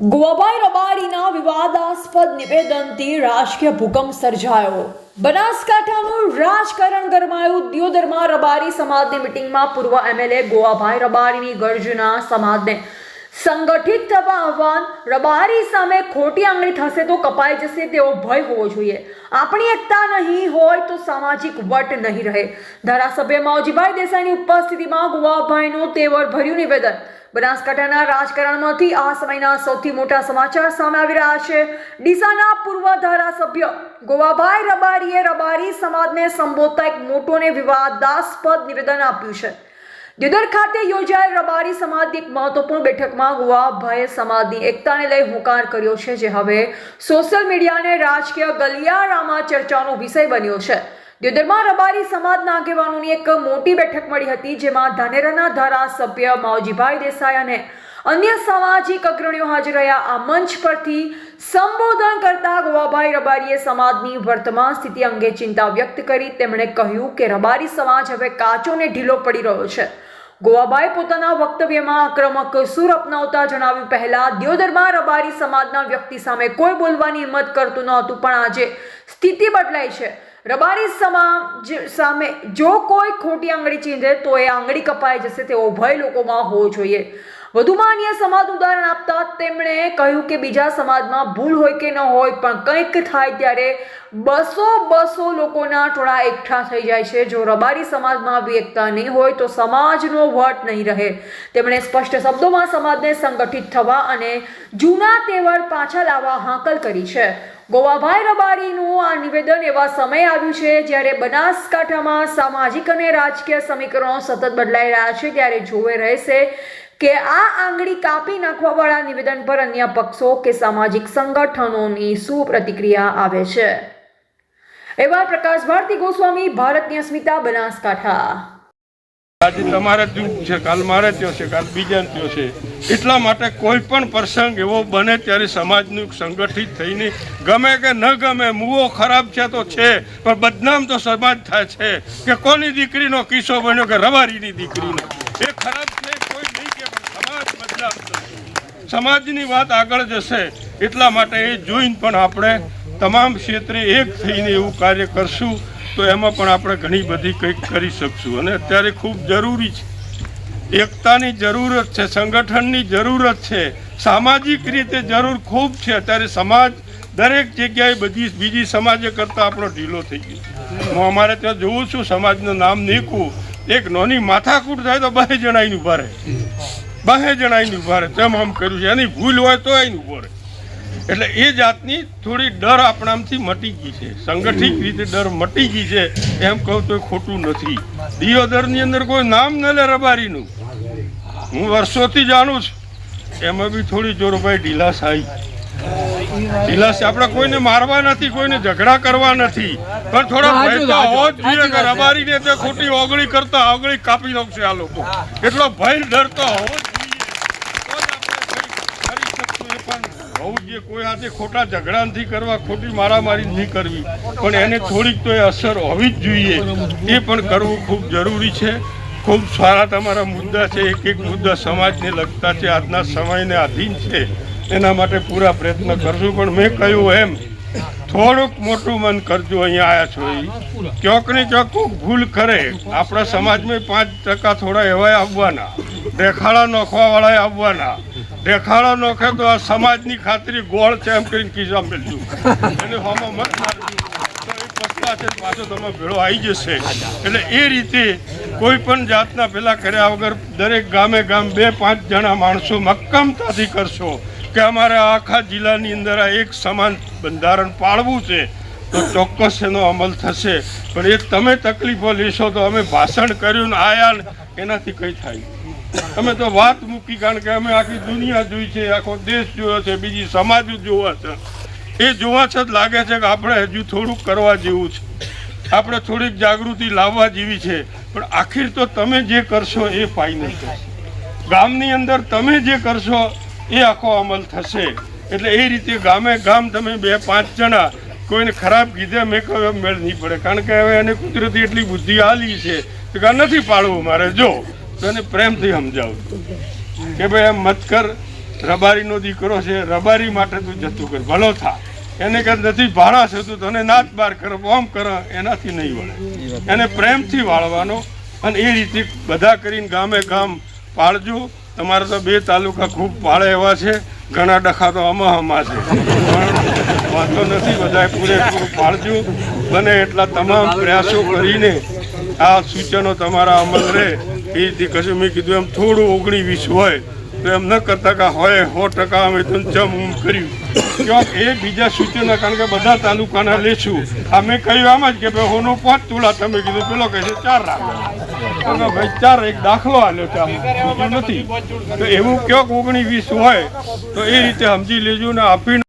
ગોવાભાઈ રબારીના વિવાદાસ્પદ નિવેદનથી રાજકીય ભૂકંપ સર્જાયો. બનાસકાંઠાનું રાજકારણ ગરમાયું. દિયોદરમાં રબારી સમાજની મિટિંગમાં પૂર્વ એમએલએ ગોવાભાઈ રબારીની ગર્જના. સમાજને સંગઠિત થવા આહવાન. રબારી સામે ખોટી આંગળી થશે તો કપાઈ જશે તેવો ભય હોવો જોઈએ. આપણી એકતા નહીં હોય તો સામાજિક વટ નહીં રહે. ધારાસભ્ય માવજીભાઈ દેસાઈની ઉપસ્થિતિમાં ગોવાભાઈનું તેવર ભર્યું નિવેદન. બનાસકાંઠાના રાજકારણમાંથી આ સમયના સૌથી મોટા સમાચાર સામે આવી રહ્યા છે. ડીસાના પૂર્વ ધારાસભ્ય ગોવાભાઈ રબારીએ રબારી સમાજને સંબોધતા એક મોટું અને વિવાદાસ્પદ નિવેદન આપ્યું છે. દિયોદર ખાતે યોજાયેલ રબારી સમાજની એક મહત્વપૂર્ણ બેઠકમાં ગોવાભાઈએ સમાજની એકતાને લઈ હુંકાર કર્યો છે, જે હવે સોશિયલ મીડિયા અને રાજકીય ગલિયારામાં ચર્ચાનો વિષય બન્યો છે. દિયોદરમાં રબારી સમાજના આગેવાનોની એક મોટી બેઠક મળી હતી, જેમાં ધાનેરાના ધારાસભ્ય માવજીભાઈ દેસાઈ અને અન્ય સામાજિક અગ્રણીઓ હાજર રહ્યા. આ મંચ પરથી સંબોધન કરતા ગોવાભાઈ રબારીએ સમાજની વર્તમાન સ્થિતિ અંગે ચિંતા વ્યક્ત કરી. તેમણે કહ્યું કે રબારી સમાજ હવે કાચો અને ઢીલો પડી રહ્યો છે. ગોવાભાઈ પોતાના વક્તવ્યમાં આક્રમક સૂર અપનાવતા જણાવ્યું, પહેલા દિયોદરમાં રબારી સમાજના વ્યક્તિ સામે કોઈ બોલવાની હિંમત કરતું નહોતું, પણ આજે સ્થિતિ બદલાઈ છે. રબારી સમાજ સામે જો કોઈ ખોટી આંગળી ચીંધે તો એ આંગળી કપાઈ જશે તેવો ભય લોકોમાં હોવો જોઈએ. વધુમાં અન્ય સમાજનું ઉદાહરણ આપતા તેમણે કહ્યું કે બીજા સમાજમાં ભૂલ હોય કે ન હોય, પણ કંઈક થાય ત્યારે બસો લોકોના ટોળા એકઠા થઈ જાય છે. જો રબારી સમાજમાં આવી એકતા નહીં હોય તો સમાજનો વટ નહીં રહે. તેમણે સ્પષ્ટ શબ્દોમાં સમાજને સંગઠિત થવા અને જૂના તેવર પાછા લાવવા હાકલ કરી છે. ગોવાભાઈ રબારીનું આ નિવેદન એવા સમય આવ્યું છે જ્યારે બનાસકાંઠામાં સામાજિક અને રાજકીય સમીકરણો સતત બદલાઈ રહ્યા છે. ત્યારે જોવે રહેશે કે આ આંગળી કાપી નાખવાવાળા નિવેદન પર અન્ય પક્ષો કે સામાજિક સંગઠનોની શું પ્રતિક્રિયા આવે છે. એવા પ્રકાશ ભારતી ગોસ્વામી, ભારતની અસ્મિતા, બનાસકાંઠા. આજે તમારે દુઃખ છે, કાલ મારે ત્યો છે, કાલ બીજાને ત્યો છે. એટલા માટે કોઈ પણ પ્રસંગ એવો બને ત્યારે સમાજનું સંગઠિત થઈને, ગમે કે ન ગમે, મુવો ખરાબ છે તો છે, પણ બદનામ તો સમાજ થાય છે કે કોની દીકરીનો કિસ્સો બન્યો કે રબારીની દીકરીનો. એ ખરાબ છે કોઈ નહીં કે, પણ સમાજ બદનામ થશે, સમાજની વાત આગળ જશે. એટલા માટે એ જોઈને પણ આપણે તમામ ક્ષેત્રે એક થઈને એવું કાર્ય કરશું તો એમાં પણ આપણે ઘણી બધી કંઈક કરી શકશું. અને અત્યારે ખૂબ જરૂરી છે, એકતાની જરૂરત છે, સંગઠનની જરૂરત છે, સામાજિક રીતે જરૂર ખૂબ છે. અત્યારે સમાજ દરેક જગ્યાએ બધી બીજી સમાજે કરતાં આપણો ઢીલો થઈ ગયો. હું અમારે ત્યાં જોઉં છું, સમાજનું નામ નીકું, એક નાની માથાકૂટ થાય તો 2 જણાઈને ઊભા રહે, 2 જણાઈને ઊભા રહે. તેમ આમ કર્યું છે, એની ભૂલ હોય તો એને ઊભો રહે. એટલે એ જાતની થોડી ડર આપણામાંથી મટી ગઈ છે, સંગઠિત રીતે ડર મટી ગઈ છે. એમ કહું તો ખોટું નથી. દિયોદરની અંદર કોઈ નામ ન લે રબારીનું, હું વર્ષોથી જાણું છું. એમાં બી થોડી જોરભાઈ ઢીલાસ આવી. ઢીલાસ આપણે કોઈને મારવા નથી, કોઈને ઝઘડા કરવા નથી, પણ થોડા ભય તો હોવો જ જોઈએ કે રબારીને તે ખોટી ઓગળી કરતા ઓગળી કાપી નાખશે આ લોકો. એટલો ભય ડર તો હોવો જ જોઈએ. કોઈ આજે ખોટા ઝઘડા નથી કરવા, ખોટી મારામારી નહીં કરવી, પણ એને થોડીક તો એ અસર હોવી જ જોઈએ. એ પણ કરવું ખૂબ જરૂરી છે. ખૂબ સારા તમારા મુદ્દા છે, એક એક મુદ્દા સમાજને લગતા છે, આજના સમયને આધીન છે. એના માટે પૂરા પ્રયત્ન કરશું. પણ મેં કહ્યું એમ થોડુંક મોટું મન કરજો. અહીંયા આવ્યા છો એ ક્યાંક ને ક્યાંક કોઈક ભૂલ કરે. આપણા સમાજમાં 5% થોડા એવા આવવાના, દેખાડા નોખવાવાળા આવવાના. દેખાડો નોખે તો આ સમાજની ખાતરી ગોળ છે એમ કરીને કિસ્સા મેળવ્યું એને હોમાં મત મારજો તો એ પસ્તા છે, પાછો તમે ભેળો આવી જશે. એટલે એ રીતે કોઈ પણ જાતના પેલા કર્યા વગર દરેક ગામે ગામ 2-5 જણા માણસો મક્કમતાથી કરશો કે અમારે આખા જિલ્લાની અંદર આ એક સમાન બંધારણ પાળવું છે તો ચોક્કસ એનો અમલ થશે. પણ એ તમે તકલીફો લેશો તો અમે ભાષણ કર્યું ને આયા એનાથી કંઈ થાય. અમે તો વાત મૂકી, કારણ કે અમે આખી દુનિયા જોઈ છે, આખો દેશ જોયો છે, બીજી સમાજો જોવા છે. એ જોવા છતાં લાગે છે કે આપણે હજુ થોડુંક કરવા જેવું છે, આપણે થોડીક જાગૃતિ લાવવા જેવી છે. પણ આખીર તો તમે જે કરશો એ ફાઇનલ થશે. ગામની અંદર તમે જે કરશો એ આખો અમલ થશે. એટલે એ રીતે ગામે ગામ તમે 2-5 જણા કોઈને ખરાબ કીધે મેં કહ્યું મેળ નહીં પડે, કારણ કે હવે એને કુદરતી એટલી બુદ્ધિ આલી છે કે નથી પાડવું મારે. જો તને પ્રેમથી સમજાવું કે ભાઈ એમ મત કર, રબારીનો દીકરો છે, રબારી માટે તું જતું કર, ભલો થા. એને કે નથી ભાડા છે તું તને નાચ બાર કર, ઓમ કર, એનાથી નહીં વળે. એને પ્રેમથી વાળવાનો અને એ રીતે બધા કરીને ગામે ગામ પાળજો. તમારે તો 2 તાલુકા ખૂબ પાળે એવા છે, ઘણા ડખા તો અમા છે, પણ વાંધો નથી, બધા પૂરેપૂરું પાળજો. બને એટલા તમામ પ્રયાસો કરીને આ સૂચનો તમારા અમલ રહે એ રીતે કશું. મેં કીધું એમ થોડું 19-20 હોય તો એમ ન કરતા કે હોય 100% અમે તો ચમ ઊમ કર્યું ક્યાંક એ બીજા સૂચનો, કારણ કે બધા તાલુકાના લેશું. અમે કહ્યું આમ જ કે ભાઈ હોનું 5 તુલા, તમે કીધું પેલો કહે છે 4 રાખો, ભાઈ 4 એક દાખલો આલ્યો છે, આમાં નથી. તો એવું ક્યાંક 19-20 હોય તો એ રીતે સમજી લેજો ને આપીને